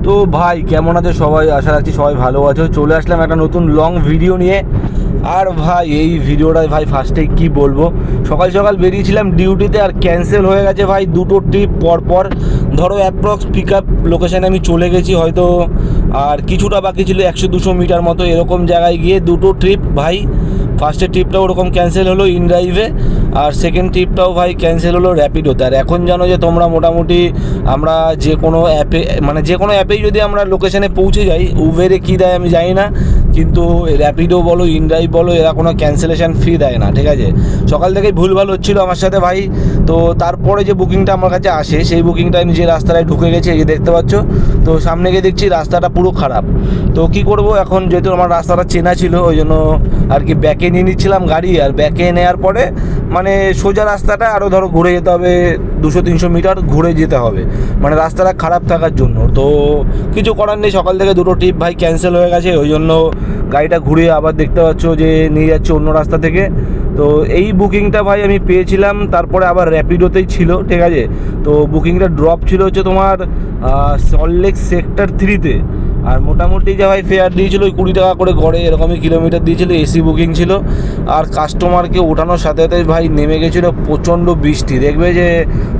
তো ভাই কেমন আছে সবাই? আশা রাখছি সবাই ভালো আছো। চলে আসলাম একটা নতুন লং ভিডিও নিয়ে। আর ভাই এই ভিডিওটায় ভাই ফার্স্টেই কি বলবো, সকাল সকাল বেরিয়েছিলাম ডিউটিতে আর ক্যান্সেল হয়ে গেছে ভাই দুটো ট্রিপ পর। ধরো অ্যাপ্রক্স পিক আপ লোকেশানে আমি চলে গেছি হয়তো, আর কিছুটা বাকি ছিল 100-200 মিটার মতো, এরকম জায়গায় গিয়ে দুটো ট্রিপ ভাই। ফার্স্টের ট্রিপটা ওরকম ক্যান্সেল হলো ইন ড্রাইভে, আর সেকেন্ড ট্রিপটাও ভাই ক্যান্সেল হলো র্যাপিডোতে। আর এখন জানো যে তোমরা মোটামুটি আমরা যে কোনো অ্যাপে, মানে যে কোনো অ্যাপেই যদি আমরা লোকেশানে পৌঁছে যাই, উবেরে কী দেয় আমি জানি না, কিন্তু র্যাপিডো বলো ইন ড্রাইভ বলো এরা কোনো ক্যান্সেলেশন ফি দেয় না, ঠিক আছে। সকাল থেকেই ভুলভাল হচ্ছিলো আমার সাথে ভাই। তো তারপরে যে বুকিংটা আমার কাছে আসে, সেই বুকিংটা আমি যে রাস্তাটায় ঢুকে গেছি এই যে দেখতে পাচ্ছ, তো সামনে গিয়ে দেখছি রাস্তাটা পুরো খারাপ। তো কি করব এখন, যেহেতু আমার রাস্তাটা চেনা ছিল ওই জন্য আর কি ব্যাকে নিয়ে নিচ্ছিলাম গাড়ি। আর ব্যাকে নেওয়ার পরে মানে সোজা রাস্তাটা আরও ধরো ঘুরে যেতে হবে, 200-300 মিটার ঘুরে যেতে হবে, মানে রাস্তাটা খারাপ থাকার জন্য। তো কিছু করার নেই, সকাল থেকে দুটো ট্রিপ ভাই ক্যান্সেল হয়ে গেছে, ওই জন্য গাড়িটা ঘুরিয়ে আবার দেখতে পাচ্ছ যে নিয়ে যাচ্ছে অন্য রাস্তা থেকে। তো এই বুকিংটা ভাই আমি পেয়েছিলাম, তারপরে আবার র্যাপিডোতেই ছিল, ঠিক আছে। তো বুকিংটা ড্রপ ছিল হচ্ছে তোমার সল্টলেক সেক্টর 3-তে। আর মোটামুটি যা ভাই ফেয়ার দিয়েছিল ওই 20 টাকা করে গড়ে এরকমই কিলোমিটার দিয়েছিল, এসি বুকিং ছিল। আর কাস্টমারকে ওঠানোর সাথে সাথে ভাই নেমে গেছিলো প্রচণ্ড বৃষ্টি। দেখবে যে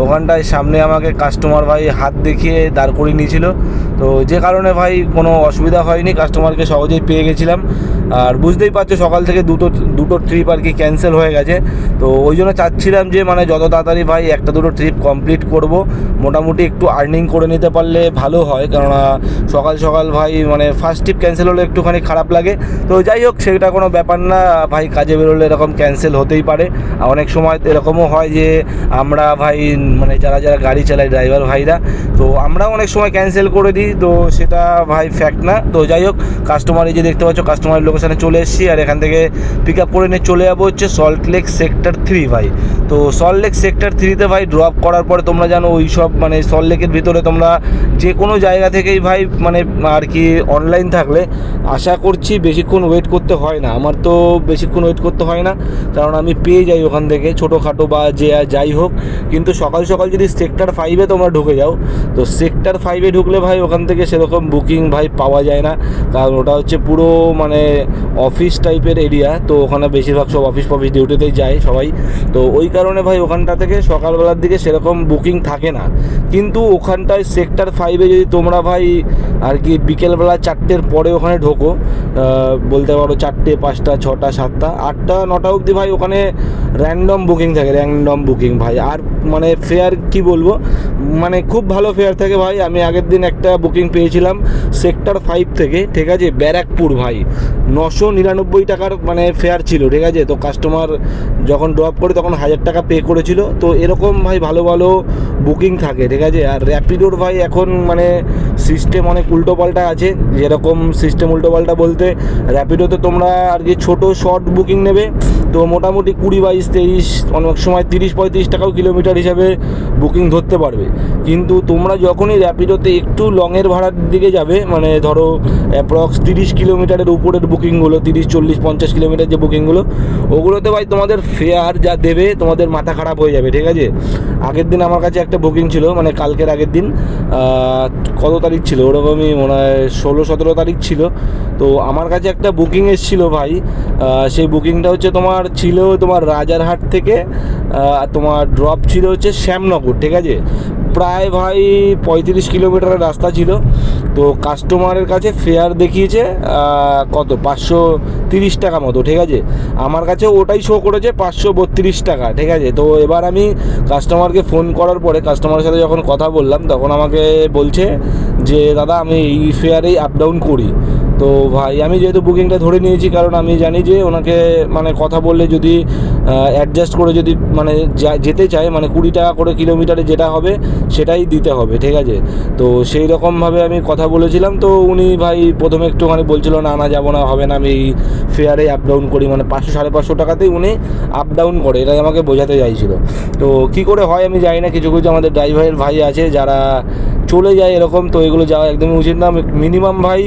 ওখানটায় সামনে আমাকে কাস্টমার ভাই হাত দেখিয়ে দাঁড় করিয়ে নিয়েছিল, তো যে কারণে ভাই কোনো অসুবিধা হয়নি, কাস্টমারকে সহজেই পেয়ে গেছিলাম। আর বুঝতেই পারছো সকাল থেকে দুটো ট্রিপ আর কি ক্যান্সেল হয়ে গেছে। তো ওই জন্য চাচ্ছিলাম যে মানে যত তাড়াতাড়ি ভাই একটা দুটো ট্রিপ কমপ্লিট করব, মোটামুটি একটু আর্নিং করে নিতে পারলে ভালো হয়, কেননা সকাল সকাল ভাই মানে ফার্স্ট ট্রিপ ক্যান্সেল হলে একটুখানি খারাপ লাগে। তো যাই হোক, সেটা কোনো ব্যাপার না ভাই, কাজে বেরোলে এরকম ক্যান্সেল হতেই পারে। আর অনেক সময় এরকমও হয় যে আমরা ভাই মানে যারা গাড়ি চালায় ড্রাইভার ভাইরা, তো আমরাও অনেক সময় ক্যান্সেল করে দিই, তো সেটা ভাই ফ্যাক্ট না। তো যাই হোক, কাস্টমার এই যে দেখতে পাচ্ছ কাস্টমারের লোকেশানে চলে এসেছি, আর এখান থেকে পিক আপ করে নিয়ে চলে যাবো হচ্ছে সল্টলেক সেক্টর 3 ভাই। তো সল্টলেক সেক্টর 3-তে ভাই ড্রপ করার পরে তোমরা জানো ওই সব মানে সল্টলেকের ভিতরে তোমরা যে কোনো জায়গা থেকেই ভাই মানে আর কি অনলাইন থাকলে আশা করছি বেশিক্ষণ ওয়েট করতে হয় না। আমার তো বেশিক্ষণ ওয়েট করতে হয় না, কারণ আমি পেয়ে যাই ওখান থেকে ছোটোখাটো বা যে যাই হোক। কিন্তু সকাল সকাল যদি সেক্টর 5-এ তোমরা ঢুকে যাও, তো সেক্টর 5-এ ঢুকলে ভাই ওখান থেকে সেরকম বুকিং ভাই পাওয়া যায় না, কারণ ওটা হচ্ছে পুরো মানে অফিস টাইপের এরিয়া। তো ওখানে বেশিরভাগ সব অফিস ডিউটিতেই যায় সবাই। তো ওই কারণে ভাই ওখানটা থেকে সকালবেলার দিকে সেরকম বুকিং থাকে না। কিন্তু ওখানটায় সেক্টর 5-এ যদি তোমরা ভাই আর কি বিকেলবেলা 4টের পরে ওখানে ঢোকো, বলতে পারো 4টে, 5টা, 6টা, 7টা, 8টা, 9টা অবধি ভাই ওখানে র্যান্ডম বুকিং থাকে, র্যান্ডম বুকিং ভাই। আর মানে ফেয়ার কি বলবো, মানে খুব ভালো ফেয়ার থাকে ভাই। আমি আগের দিন একটা বুকিং পেয়েছিলাম সেক্টর 5 থেকে, ঠিক আছে, ব্যারাকপুর ভাই, 999 টাকার মানে ফেয়ার ছিল, ঠিক আছে। তো কাস্টমার যখন ড্রপ করে তখন 1000 টাকা পে করেছিল। তো এরকম ভাই ভালো ভালো বুকিং থাকে, ঠিক আছে। আর র্যাপিডোর ভাই এখন মানে সিস্টেম অনেক উল্টোপাল্টা আছে। যেরকম সিস্টেম উল্টোপাল্টা বলতে, র্যাপিডোতে তোমরা আর কি ছোটো শর্ট বুকিং নেবে, তো মোটামুটি 20, 22, 23, অনেক সময় 30-35 টাকাও কিলোমিটার হিসাবে বুকিং ধরতে পারবে। কিন্তু তোমরা যখনই র্যাপিডোতে একটু লংয়ের ভাড়ার দিকে যাবে, মানে ধরো অ্যাপ্রক্স 30 কিলোমিটারের উপরের বুকিংগুলো, 30, 40, 50 কিলোমিটার যে বুকিংগুলো, ওগুলোতে ভাই তোমাদের ফেয়ার যা দেবে তোমাদের মাথা খারাপ হয়ে যাবে, ঠিক আছে। আগের দিন আমার কাছে একটা বুকিং ছিল, মানে কালকের আগের দিন, কত তারিখ ছিল ওরকমই মনে হয় 16-17 তারিখ ছিল। তো আমার কাছে একটা বুকিং এসেছিলো ভাই, সেই বুকিংটা হচ্ছে তোমার ছিল তোমার রাজারহাট থেকে, তোমার ড্রপ ছিল হচ্ছে শ্যামনগর, ঠিক আছে। প্রায় ভাই 35 কিলোমিটারের রাস্তা ছিল। তো কাস্টমারের কাছে ফেয়ার দেখিয়েছে কত 530 টাকা মতো, ঠিক আছে। আমার কাছে ওটাই শো করেছে 532 টাকা, ঠিক আছে। তো এবার আমি কাস্টমারকে ফোন করার পরে কাস্টমারের সাথে যখন কথা বললাম, তখন আমাকে বলছে যে দাদা আমি এই ফেয়ারেই আপ ডাউন করি। তো ভাই আমি যেহেতু বুকিংটা ধরে নিয়েছি, কারণ আমি জানি যে ওনাকে মানে কথা বললে যদি অ্যাডজাস্ট করে যদি মানে যেতে চায়, মানে 20 টাকা করে কিলোমিটারে যেটা হবে সেটাই দিতে হবে, ঠিক আছে। তো সেই রকমভাবে আমি কথা বলেছিলাম। তো উনি ভাই প্রথমে একটুখানি বলছিল না যাবো না, হবে না, আমি এই ফেয়ারে আপ ডাউন করি, মানে 500-550 টাকাতেই উনি আপ ডাউন করে, এটাই আমাকে বোঝাতে চাইছিল। তো কী করে হয় আমি জানি না, কিছু আমাদের ড্রাইভারের ভাই আছে যারা চলে যায় এরকম, তো এগুলো যাওয়া একদমই উচিত না। মিনিমাম ভাই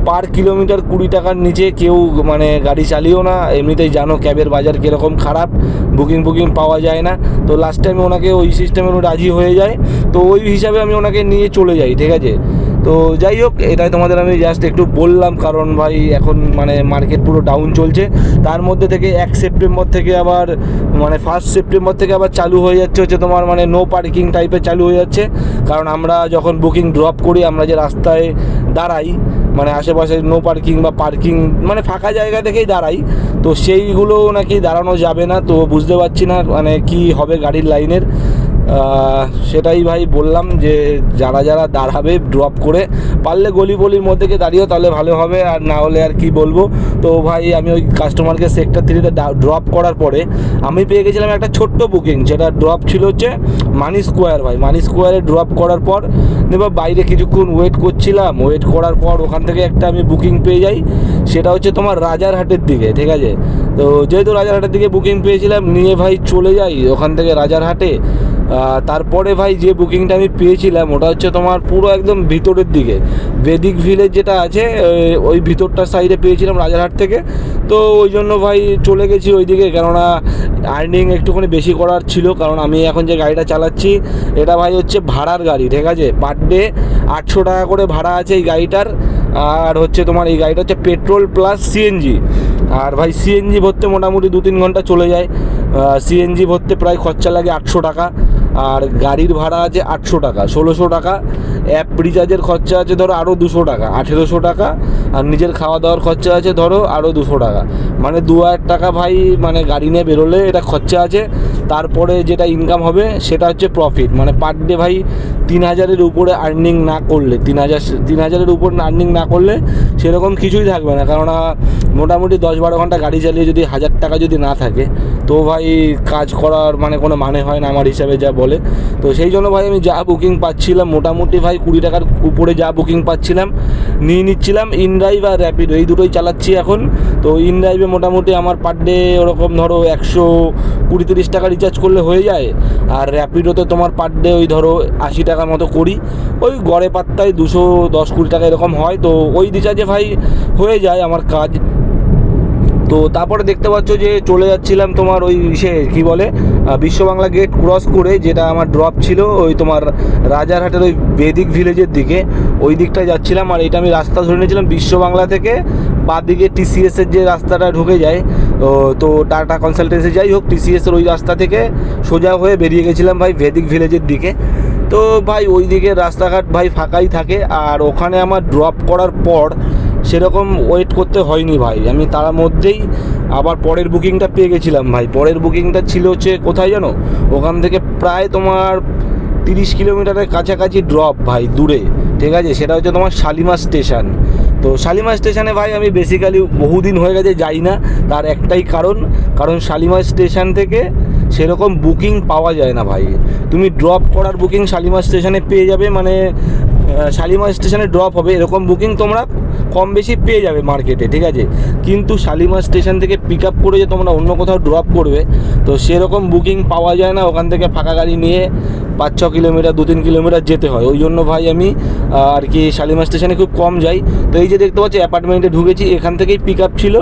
পার কিলোমিটার 20 টাকার নিচে কেউ মানে গাড়ি চালিও না। এমনিতেই জানো ক্যাবের বাজার কীরকম খারাপ, বুকিং পাওয়া যায় না। তো লাস্ট টাইম ওনাকে ওই সিস্টেমে রাজি হয়ে যায়, তো ওই হিসাবে আমি ওনাকে নিয়ে চলে যাই, ঠিক আছে। তো যাই হোক, এটাই তোমাদের আমি জাস্ট একটু বললাম, কারণ ভাই এখন মানে মার্কেট পুরো ডাউন চলছে। তার মধ্যে থেকে 1 সেপ্টেম্বর থেকে আবার মানে 1 সেপ্টেম্বর থেকে আবার চালু হয়ে যাচ্ছে হচ্ছে তোমার মানে নো পার্কিং টাইপের চালু হয়ে যাচ্ছে। কারণ আমরা যখন বুকিং ড্রপ করি, আমরা যে রাস্তায় দাঁড়াই মানে আশেপাশে নো পার্কিং বা পার্কিং মানে ফাঁকা জায়গা থেকেই দাঁড়াই, তো সেইগুলো নাকি দাঁড়ানো যাবে না। তো বুঝতে পারছি না মানে কি হবে গাড়ির লাইনের। সেটাই ভাই বললাম যে যারা যারা দাঁড়াবে ড্রপ করে, পারলে গলি গলির মধ্যে গিয়ে দাঁড়িয়েও তাহলে ভালো হবে, আর না হলে আর কি বলবো। তো ভাই আমি ওই কাস্টমারকে সেক্টর 3-তে ড্রপ করার পরে আমি পেয়ে গেছিলাম একটা ছোট্ট বুকিং, যেটা ড্রপ ছিল হচ্ছে মানি স্কোয়ার। ভাই মানি স্কোয়ারে ড্রপ করার পর এবার বাইরে কিছুক্ষণ ওয়েট করছিলাম, ওয়েট করার পর ওখান থেকে একটা আমি বুকিং পেয়ে যাই, সেটা হচ্ছে তোমার রাজারহাটের দিকে, ঠিক আছে। তো যেহেতু রাজারহাটের দিকে বুকিং পেয়েছিলাম, নিয়ে ভাই চলে যাই ওখান থেকে রাজারহাটে। তারপরে ভাই যে বুকিংটা আমি পেয়েছিলাম ওটা হচ্ছে তোমার পুরো একদম ভিতরের দিকে, বেদিক ভিলেজ যেটা আছে ওই ভিতরটার সাইডে পেয়েছিলাম রাজারহাট থেকে। তো ওই জন্য ভাই চলে গেছি ওই দিকে, কেননা আর্নিং একটুখানি বেশি করার ছিল। কারণ আমি এখন যে গাড়িটা চালাচ্ছি এটা ভাই হচ্ছে ভাড়ার গাড়ি, ঠিক আছে। পার ডে 800 টাকা করে ভাড়া আছে এই গাড়িটার। আর হচ্ছে তোমার এই গাড়িটা হচ্ছে পেট্রোল প্লাস সিএনজি। আর ভাই সিএনজি ভরতে মোটামুটি 2-3 ঘন্টা চলে যায়। সিএনজি ভরতে প্রায় খরচা লাগে 800 টাকা, আর গাড়ির ভাড়া আছে 800 টাকা, 1600 টাকা। অ্যাপ রিচার্জের খরচা আছে ধরো আরও 200 টাকা, 1800 টাকা। আর নিজের খাওয়া দাওয়ার খরচা আছে ধরো আরও 200 টাকা, মানে 2000 টাকা ভাই মানে গাড়ি নিয়ে বেরোলে এটা খরচা আছে। তারপরে যেটা ইনকাম হবে সেটা হচ্ছে প্রফিট, মানে পার ডে ভাই 3000-এর উপরে আর্নিং না করলে, 3000-এর উপর আর্নিং না করলে সেরকম কিছুই থাকবে না। কেননা মোটামুটি 10-12 ঘন্টা গাড়ি চালিয়ে যদি 1000 টাকা যদি না থাকে, তো ভাই কাজ করার মানে হয় না আমার হিসাবে যা বলে। তো সেই জন্য ভাই আমি যা বুকিং পাচ্ছিলাম মোটামুটি ভাই 20 টাকার উপরে যা বুকিং পাচ্ছিলাম নিয়ে নিচ্ছিলাম। ইনড্রাইভ আর র্যাপিডো এই দুটোই চালাচ্ছি এখন। তো ইনড্রাইভে মোটামুটি আমার পার ডে ওরকম ধরো 120-30 টাকা রিচার্জ করলে হয়ে যায়। আর র্যাপিডোতে তোমার পার ডে ওই ধরো 80 টাকার মতো করি, ওই গড়ে পাত্তায় 210-20 টাকা এরকম হয়। তো ওই রিচার্জে ভাই হয়ে যায় আমার কাজ। তো তারপরে দেখতে পাচ্ছ যে চলে যাচ্ছিলাম তোমার ওই কী বলে বিশ্ব বাংলা গেট ক্রস করে, যেটা আমার ড্রপ ছিল ওই তোমার রাজারহাটের ওই বেদিক ভিলেজের দিকে, ওই দিকটায় যাচ্ছিলাম। আর এটা আমি রাস্তা ধরে নিয়েছিলাম বিশ্ব বাংলা থেকে বাঁদিকে টিসিএসের যে রাস্তাটা ঢুকে যায়, তো টাটা কনসালটেন্সি যাই হোক, টিসিএসের ওই রাস্তা থেকে সোজা হয়ে বেরিয়ে গেছিলাম ভাই বেদিক ভিলেজের দিকে। তো ভাই ওই দিকে রাস্তাঘাট ভাই ফাঁকাই থাকে। আর ওখানে আমার ড্রপ করার পর সেরকম ওয়েট করতে হয়নি ভাই, আমি তার মধ্যেই আবার পরের বুকিংটা পেয়ে গেছিলাম ভাই। পরের বুকিংটা ছিল হচ্ছে কোথায় জানো, ওখান থেকে প্রায় তোমার 30 কিলোমিটারের কাছাকাছি ড্রপ ভাই দূরে, ঠিক আছে। সেটা হচ্ছে তোমার শালিমার স্টেশন। তো শালিমার স্টেশনে ভাই আমি বেসিক্যালি বহুদিন হয়ে গেছে যাই না, তার একটাই কারণ শালিমার স্টেশন থেকে সেরকম বুকিং পাওয়া যায় না ভাই। তুমি ড্রপ করার বুকিং শালিমার স্টেশনে পেয়ে যাবে, মানে শালিমার স্টেশনে ড্রপ হবে এরকম বুকিং তোমরা কম বেশি পেয়ে যাবে মার্কেটে, ঠিক আছে। কিন্তু শালিমার স্টেশন থেকে পিক আপ করে যে তোমরা অন্য কোথাও ড্রপ করবে, তো সেরকম বুকিং পাওয়া যায় না। ওখান থেকে ফাঁকা গাড়ি নিয়ে 5-6 কিলোমিটার 2-3 কিলোমিটার যেতে হয়। ওই জন্য ভাই আমি আর কি শালিমার স্টেশনে খুব কম যাই। তো এই যে দেখতে পাচ্ছি অ্যাপার্টমেন্টে ঢুকেছি, এখান থেকেই পিক আপ ছিল,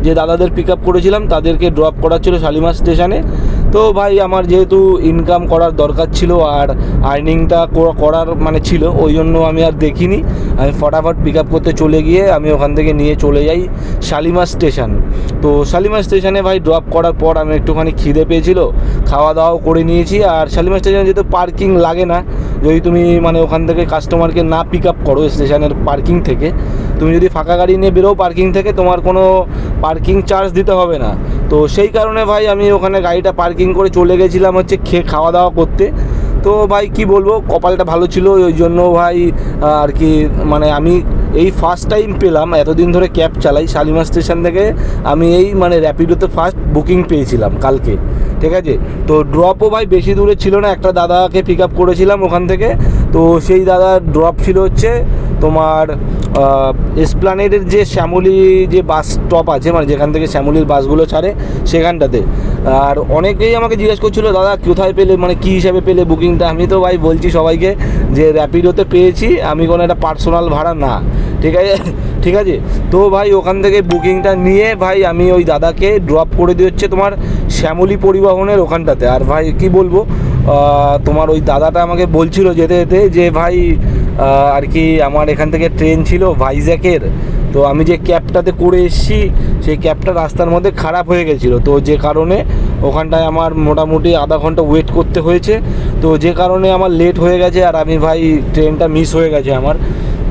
যে দাদাদের পিক আপ করেছিলাম তাদেরকে ড্রপ করার ছিল শালিমার স্টেশনে। তো ভাই আমার যেহেতু ইনকাম করার দরকার ছিল আর আর্নিংটা করার মানে ছিল, ওই জন্য আমি আর দেখিনি, আমি ফটাফট পিক আপ করতে চলে গিয়ে আমি ওখান থেকে নিয়ে চলে যাই শালিমার স্টেশন। তো শালিমার স্টেশনে ভাই ড্রপ করার পর আমি একটুখানি খিদে পেয়েছিল, খাওয়া দাওয়াও করে নিয়েছি। আর শালিমার স্টেশনে যেহেতু পার্কিং লাগে না, যদি তুমি মানে ওখান থেকে কাস্টমারকে না পিক আপ করো স্টেশনের পার্কিং থেকে, তুমি যদি ফাঁকা গাড়ি নিয়ে বেরো পার্কিং থেকে, তোমার কোনো পার্কিং চার্জ দিতে হবে না। তো সেই কারণে ভাই আমি ওখানে গাড়িটা পার্কিং করে চলে গেছিলাম হচ্ছে খাওয়া দাওয়া করতে। তো ভাই কি বলবো, কপালটা ভালো ছিল, ওই জন্য ভাই আর কি মানে আমি এই ফার্স্ট টাইম পেলাম, এতদিন ধরে ক্যাব চালাই শালিমার স্টেশন থেকে আমি এই মানে র্যাপিডোতে ফার্স্ট বুকিং পেয়েছিলাম কালকে, ঠিক আছে। তো ড্রপও ভাই বেশি দূরে ছিল না, একটা দাদাকে পিক আপ করেছিলাম ওখান থেকে। তো সেই দাদার ড্রপ ছিল হচ্ছে তোমার এসপ্লানেডের যে শ্যামলী যে বাস স্টপ আছে, মানে যেখান থেকে শ্যামলীর বাসগুলো ছাড়ে সেখানটাতে। আর অনেকেই আমাকে জিজ্ঞেস করছিলো দাদা কোথায় পেলে, মানে কী হিসাবে পেলে বুকিংটা। আমি তো ভাই বলছি সবাইকে যে র্যাপিডোতে পেয়েছি, আমি কোনো একটা পার্সোনাল ভাড়া না, ঠিক আছে। তো ভাই ওখান থেকে বুকিংটা নিয়ে ভাই আমি ওই দাদাকে ড্রপ করে দিয়ে হচ্ছে তোমার শ্যামলী পরিবহনের ওখানটাতে। আর ভাই কি বলবো, তোমার ওই দাদাটা আমাকে বলছিল যেতে যেতে যে ভাই আর কি আমার এখান থেকে ট্রেন ছিল ভাইজ্যাকের, তো আমি যে ক্যাবটাতে করে এসেছি সেই ক্যাবটা রাস্তার মধ্যে খারাপ হয়ে গেছিলো, তো যে কারণে ওখানটায় আমার মোটামুটি আধা ঘন্টা ওয়েট করতে হয়েছে, তো যে কারণে আমার লেট হয়ে গেছে আর আমি ভাই ট্রেনটা মিস হয়ে গেছে আমার।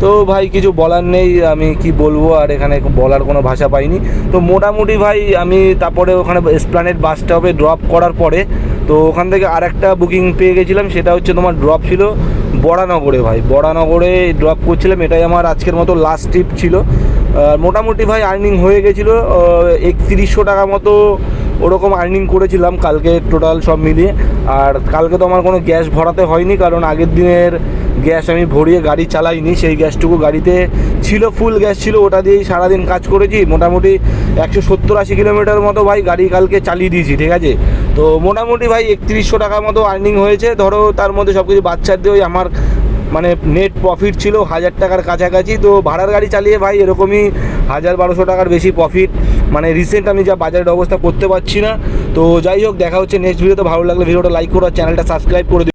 তো ভাই কিছু বলার নেই, আমি কি বলবো, আর এখানে বলার কোনো ভাষা পাইনি। তো মোটামুটি ভাই আমি তারপরে ওখানে এসপ্ল্যানেড বাস স্টপে ড্রপ করার পরে তো ওখান থেকে আরেকটা বুকিং পেয়ে গেছিলাম, সেটা হচ্ছে তোমার ড্রপ ছিল বরানগরে। ভাই বরানগরে ড্রপ করছিলাম, এটাই আমার আজকের মতো লাস্ট ট্রিপ ছিল। মোটামুটি ভাই আর্নিং হয়ে গেছিলো 3100 টাকা মতো ওরকম আর্নিং করেছিলাম কালকে টোটাল সব মিলিয়ে। আর কালকে তো আমার কোনো গ্যাস ভরাতে হয়নি, কারণ আগের দিনের গ্যাস আমি ভরিয়ে গাড়ি চালাইনি, সেই গ্যাসটুকু গাড়িতে ছিল, ফুল গ্যাস ছিল, ওটা দিয়েই সারাদিন কাজ করেছি। মোটামুটি 170-80 কিলোমিটার মতো ভাই গাড়ি কালকে চালিয়ে দিয়েছি, ঠিক আছে। তো মোটামুটি ভাই 3100 টাকার মতো আর্নিং হয়েছে। ধরো তার মধ্যে সব কিছু বাচ্চার দিয়ে আমার মানে নেট প্রফিট ছিল 1000 টাকার কাছাকাছি। তো ভাড়ার গাড়ি চালিয়ে ভাই এরকমই 1000-1200 টাকার বেশি প্রফিট, মানে রিসেন্ট আমি যা বাজারের অবস্থা করতে পারছি না। তো যাই হোক, দেখা হচ্ছে নেক্সট ভিডিওতে। ভালো লাগলে ভিডিওটা লাইক করো আর চ্যানেলটা সাবস্ক্রাইব করে দিও।